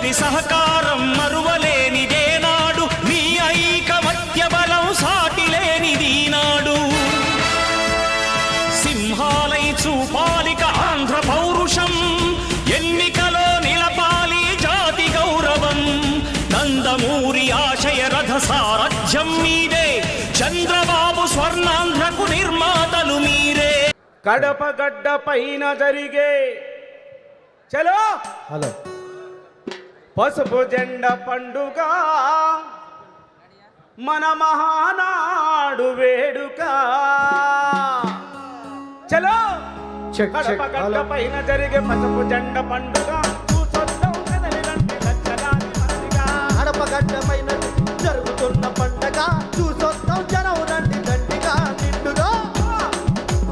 అందరి సహకారం మరువలేనిదేనాడు, మీ ఐకమత్య బలం సాటిలేనిదీనాడు. సింహాలై చూపాలిక ఆంధ్ర పౌరుషం, ఎన్నికలో నిలపాలి జాతి గౌరవం. నందమూరి ఆశయ రథ సారథ్యం మీదే, చంద్రబాబు స్వర్ణాంధ్రకు నిర్మాతలు మీరే. కడప గడ్డ పైన జరిగే చలో హలో పసుపు జెండ పండుగ, మన మహానాడు వేడుక. చలో కడప గడ్డ పైన జరిగే పసుపు జెండ పండుగ, కడప గడ్డ పైన జరుగుతున్న పండగ చూసొద్దాం జనం రండి దండిగా నిండుగా.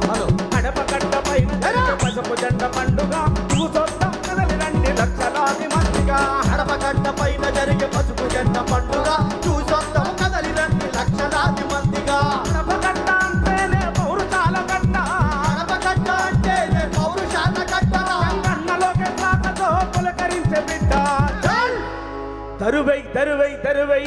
హలో కడప గడ్డ పైన జరిగే పసుపు జెండ పండుగ, చూసొద్దాం కదలి రండి లక్షలాది మందిగా. కడప గడ్డ పైన జరిగే పసుపు జెండ పండుగ చూసొద్దాం కదలి రండి లక్షలాది మందిగా. కడప గడ్డ అంటేనే పౌరుషాల గడ్డ, కడప గడ్డ అంటేనే పౌరుషాల గడ్డ. కన్నలోకి రాకతో పులకరించే బిడ్డ. దరువై దరువై దరువై